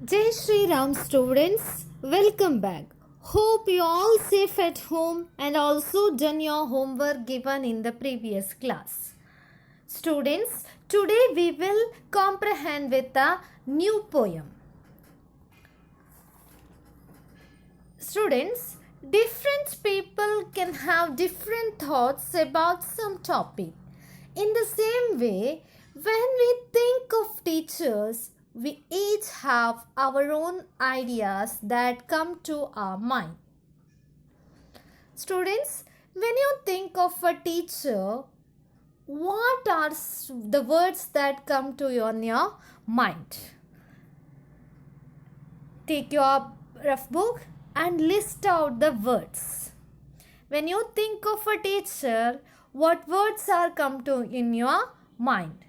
Jai Shri Ram students, welcome back. Hope you all safe at home and also done your homework given in the previous class. Students, today we will comprehend with a new poem. Students, different people can have different thoughts about some topic. In the same way, when we think of teachers, we each have our own ideas that come to our mind. Students, when you think of a teacher, what are the words that come to you on your mind? Take your rough book and list out the words. When you think of a teacher, what words are come to in your mind?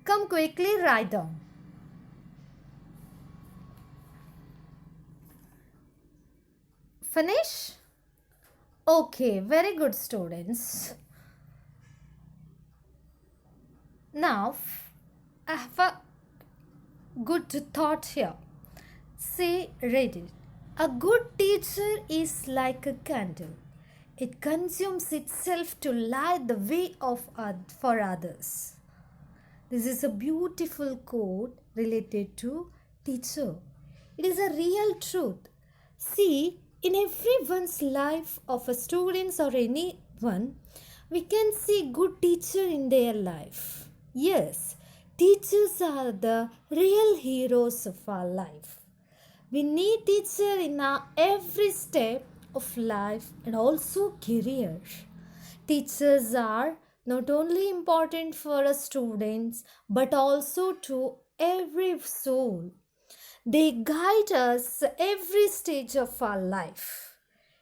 Come quickly write down. Finish? Okay, very good students. Now, I have a good thought here. Say, read it. A good teacher is like a candle. It consumes itself to light the way for others. This is a beautiful quote related to teacher. It is a real truth. See, in everyone's life of a students or anyone, we can see good teacher in their life. Yes, teachers are the real heroes of our life. We need teacher in our every step of life and also career. Teachers are not only important for us students but also to every soul. They guide us every stage of our life.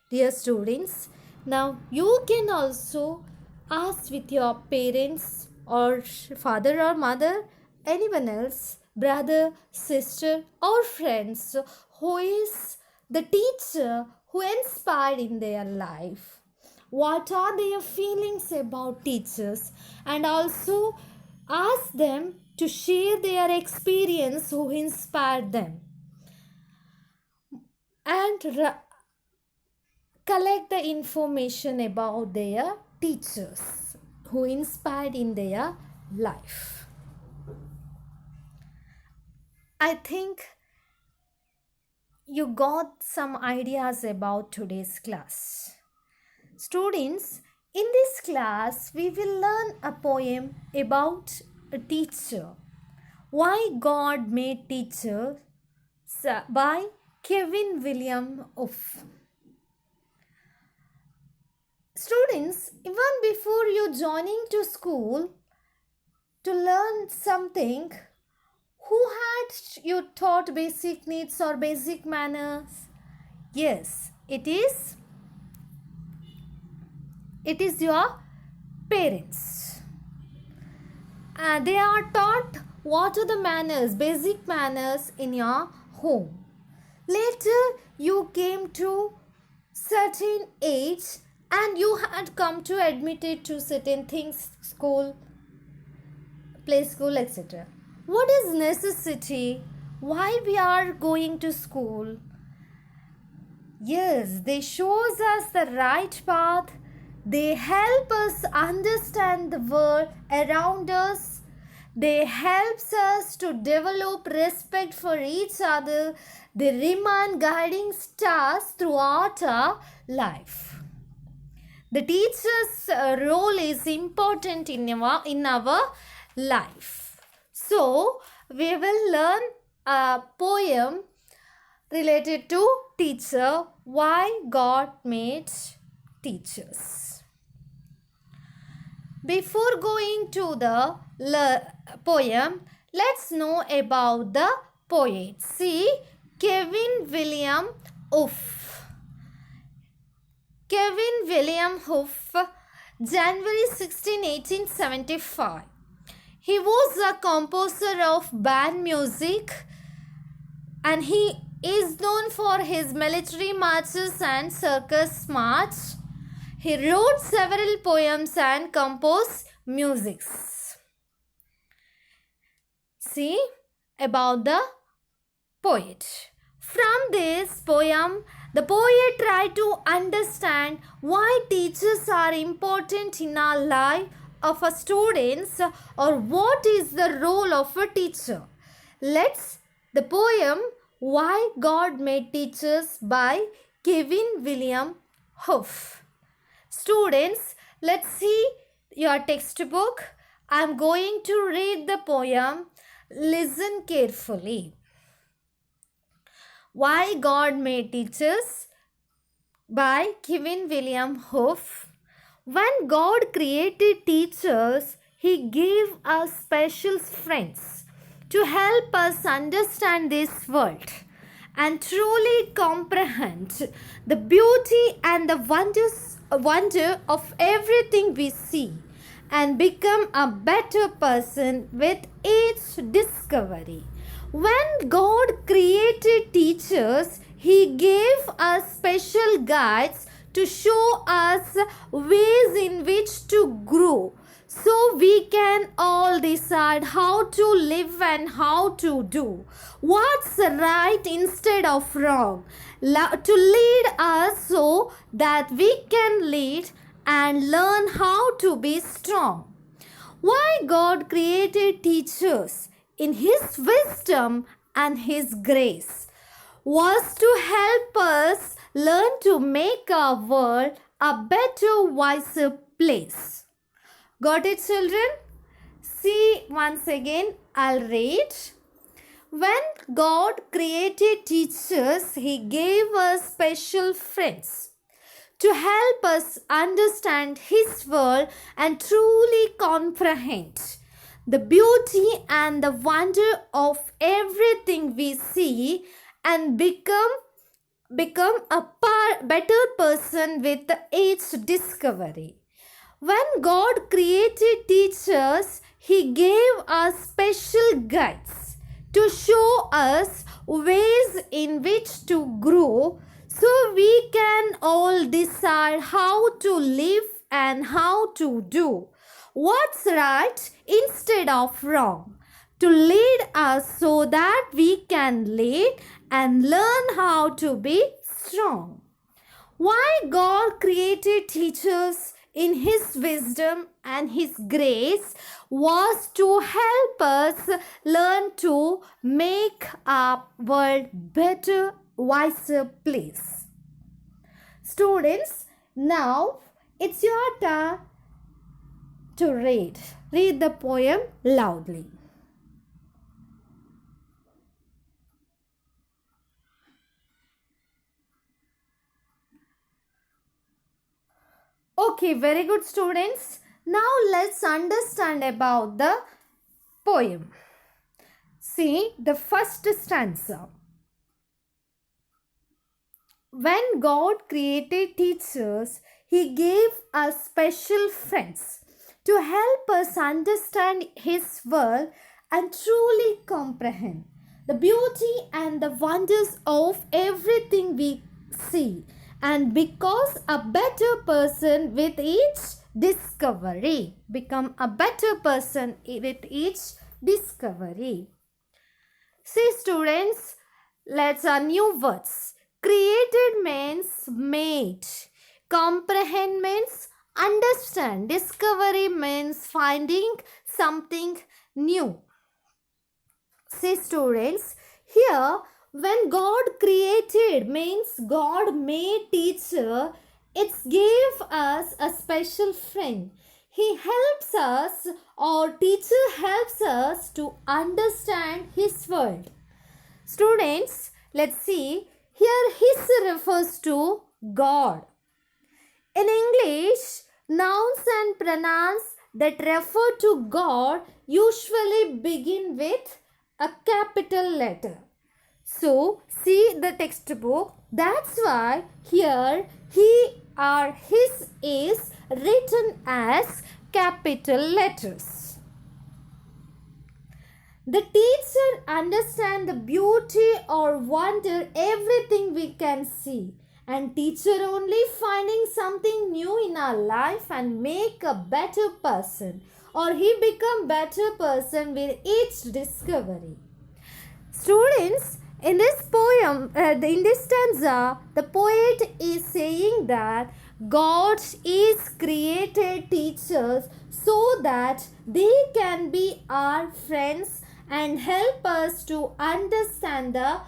Dear students, now you can also ask with your parents or father or mother, anyone else, brother, sister or friends who is the teacher who inspired in their life. What are their feelings about teachers, and also ask them to share their experience who inspired them, and collect the information about their teachers who inspired in their life. I think you got some ideas about today's class. Students, in this class we will learn a poem about a teacher. Why God Made Teachers by Kevin William Uff. Students, even before you joining to school to learn something, who had you taught basic needs or basic manners? Yes, it is your parents. They are taught what are the manners, basic manners in your home. Later, you came to certain age and you had come to admitted to certain things, school, play school, etc. What is necessity? Why we are going to school? Yes, they shows us the right path. They help us understand the world around us. They helps us to develop respect for each other. They remain guiding stars throughout our life. The teacher's role is important in our life. So, we will learn a poem related to teacher, why God made teachers. Before going to the poem, let's know about the poet. See, Kevin William Uff. Kevin William Uff, January 16, 1875. He was a composer of band music and he is known for his military marches and circus march. He wrote several poems and composed musics. See about the poet. From this poem, the poet tried to understand why teachers are important in our life of our students, or what is the role of a teacher. Let's the poem Why God Made Teachers by Kevin William Huff. Students, let's see your textbook. I'm going to read the poem. Listen carefully. Why God Made Teachers by Kevin William Huff. When God created teachers, He gave us special friends to help us understand this world and truly comprehend the beauty and the wonder of everything we see, and become a better person with each discovery. When God created teachers, He gave us special guides to show us ways in which to grow, so we can all decide how to live and how to do what's right instead of wrong, to lead us so that we can lead and learn how to be strong. Why God created teachers in His wisdom and His grace was to help us learn to make our world a better, wiser place. Got it, children? See once again, I'll read. When God created teachers, He gave us special friends to help us understand His world and truly comprehend the beauty and the wonder of everything we see, and become a better person with each discovery. When God created teachers, He gave us special guides to show us ways in which to grow, so we can all decide how to live and how to do what's right instead of wrong, to lead us so that we can lead and learn how to be strong. Why God created teachers in His wisdom and His grace was to help us learn to make our world better, wiser place. Students, now it's your turn to read. Read the poem loudly. Okay, very good, students. Now let's understand about the poem. See the first stanza. When God created teachers, He gave us special friends to help us understand His world and truly comprehend the beauty and the wonders of everything we see, and because a better person with each discovery. Become a better person with each discovery. See, students, let's new words. Created means made. Comprehend means understand. Discovery means finding something new. See, students, here when God created means God made teacher. It gave us a special friend. He helps us, or teacher helps us to understand His world. Students, let's see. Here His refers to God. In English, nouns and pronouns that refer to God usually begin with a capital letter. So, see the textbook. That's why here he or his is written as capital letters. The teacher understands the beauty or wonder everything we can see, and teacher only finding something new in our life and make a better person, or he become better person with each discovery. Students, In this poem, in this stanza, the poet is saying that God is created teachers so that they can be our friends and help us to understand the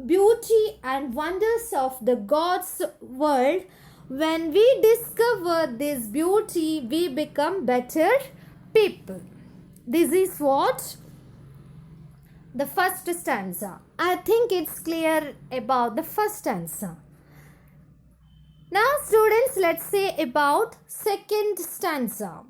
beauty and wonders of the God's world. When we discover this beauty, we become better people. This is what the first stanza. I think it's clear about the first stanza. Now students, let's say about second stanza.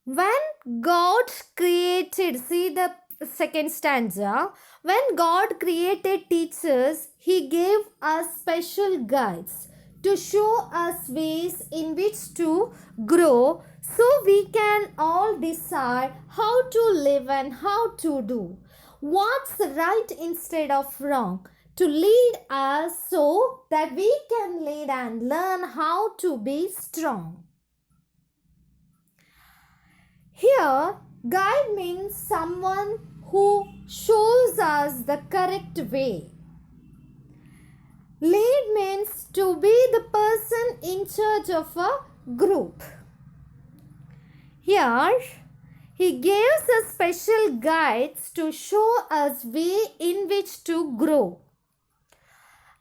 When God created, see the second stanza, when God created teachers, He gave us special guides to show us ways in which to grow, so we can all decide how to live and how to do what's right instead of wrong, to lead us so that we can lead and learn how to be strong. Here, guide means someone who shows us the correct way. Lead means to be the person in charge of a group. Here, he gives us special guides to show us way in which to grow.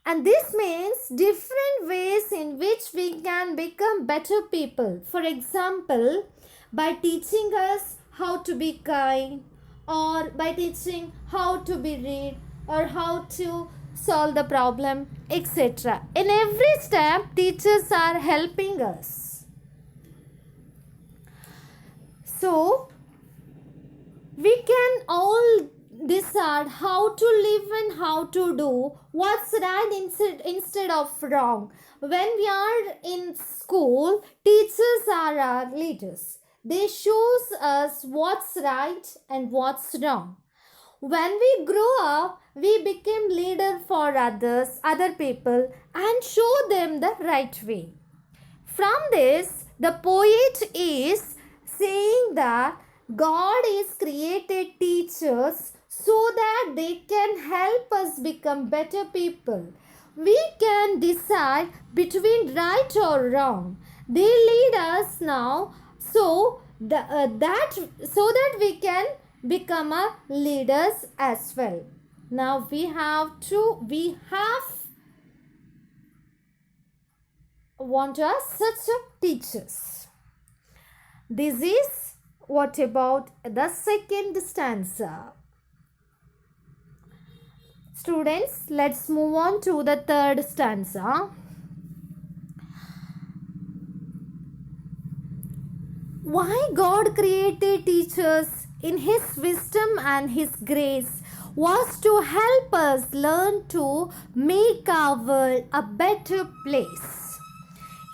And this means different ways in which we can become better people. For example, by teaching us how to be kind, or by teaching how to be read, or how to solve the problem, etc. In every step, teachers are helping us. So, we can all decide how to live and how to do what's right instead of wrong. When we are in school, teachers are our leaders. They shows us what's right and what's wrong. When we grow up, we become leader for others, other people, and show them the right way. From this, the poet is saying that God is created teachers so that they can help us become better people. We can decide between right or wrong. They lead us now so that we can become a leaders as well. Now we want us such a teachers. This is what about the second stanza. Students, let's move on to the third stanza. Why God created teachers in His wisdom and His grace was to help us learn to make our world a better place.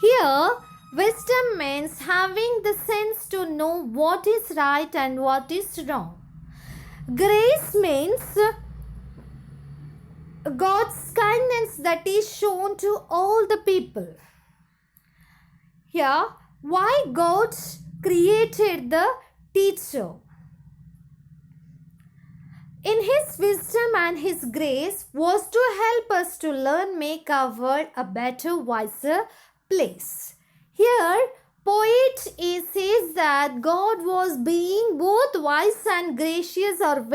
Here, wisdom means having the sense to know what is right and what is wrong. Grace means God's kindness that is shown to all the people. Here, why God created the teacher? In His wisdom and His grace was to help us to learn, make our world a better, wiser place. Here, poet says that God was being both wise and gracious, or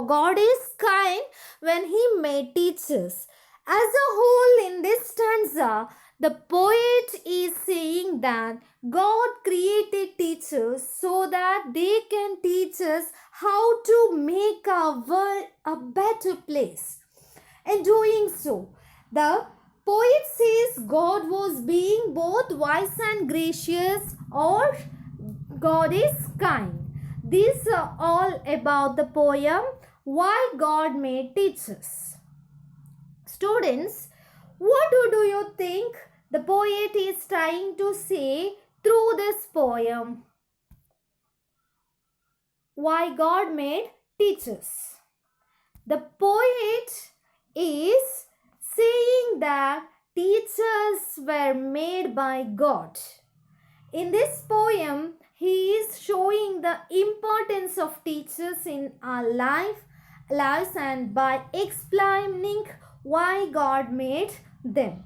God is kind when He made teachers. As a whole, in this stanza, the poet is saying that God created teachers so that they can teach us how to make our world a better place. In doing so, the poet says God was being both wise and gracious, or God is kind. These are all about the poem Why God Made Teachers. Students, what do you think the poet is trying to say through this poem? Why God Made Teachers. The poet is saying that teachers were made by God. In this poem, he is showing the importance of teachers in our lives and by explaining why God made them.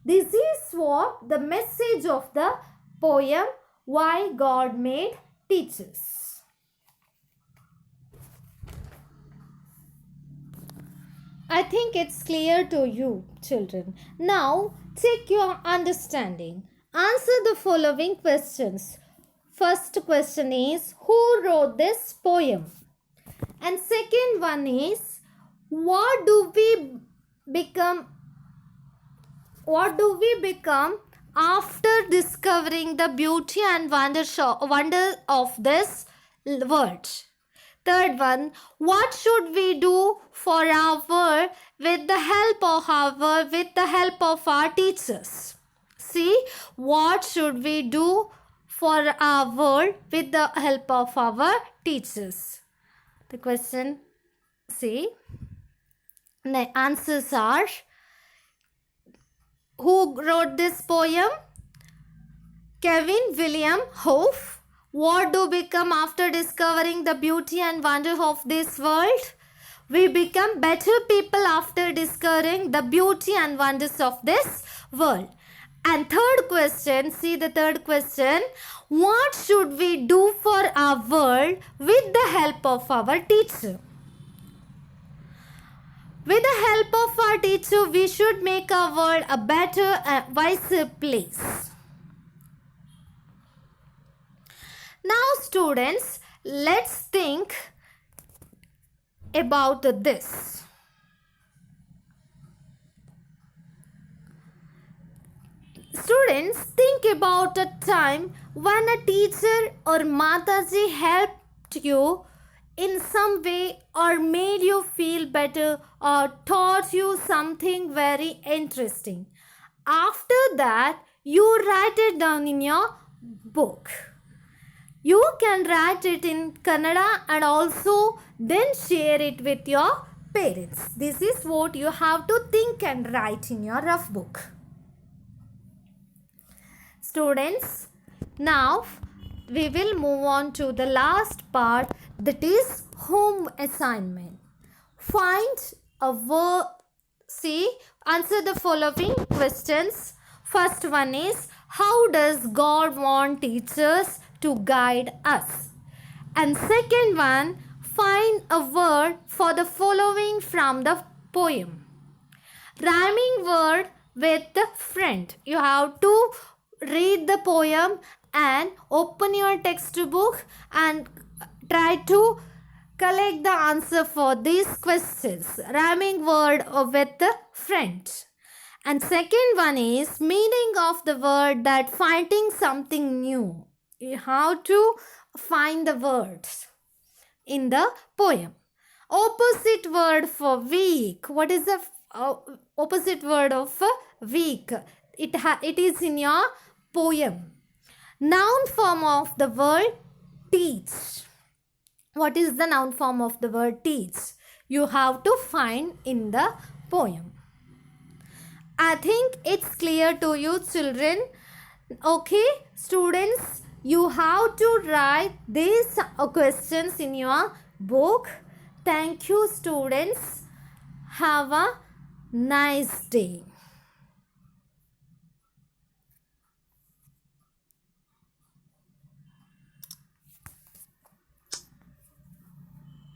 This is what the message of the poem Why God Made Teachers. I think it's clear to you, children. Now, check your understanding. Answer the following questions. First question is, who wrote this poem? And second one is, what do we become after discovering the beauty and wonder of this world? Third one, what should we do for our world with the help of our teachers? See, what should we do for our world with the help of our teachers? The question, see, the answers are, who wrote this poem? Kevin William Hope. What do become after discovering the beauty and wonder of this world? We become better people after discovering the beauty and wonders of this world. And third question, see the third question. What should we do for our world with the help of our teacher? With the help of our teacher, we should make our world a better and wiser place. Now students, let's think about this. Students, think about a time when a teacher or Mataji helped you in some way or made you feel better or taught you something very interesting. After that, you write it down in your book. You can write it in Kannada and also then share it with your parents. This is what you have to think and write in your rough book. Students, now we will move on to the last part, that is home assignment. Find a word. See, answer the following questions. First one is, how does God want teachers to guide us? And second one, find a word for the following from the poem. Rhyming word with friend. You have to read the poem and open your textbook and try to collect the answer for these questions. Rhyming word with friend. And second one is meaning of the word, that finding something new. You have to find the words in the poem. Opposite word for week. What is the opposite word of week? It is in your poem. Noun form of the word teach. What is the noun form of the word teach? You have to find in the poem. I think it's clear to you, children. Okay, students, you have to write these questions in your book. Thank you, students. Have a nice day.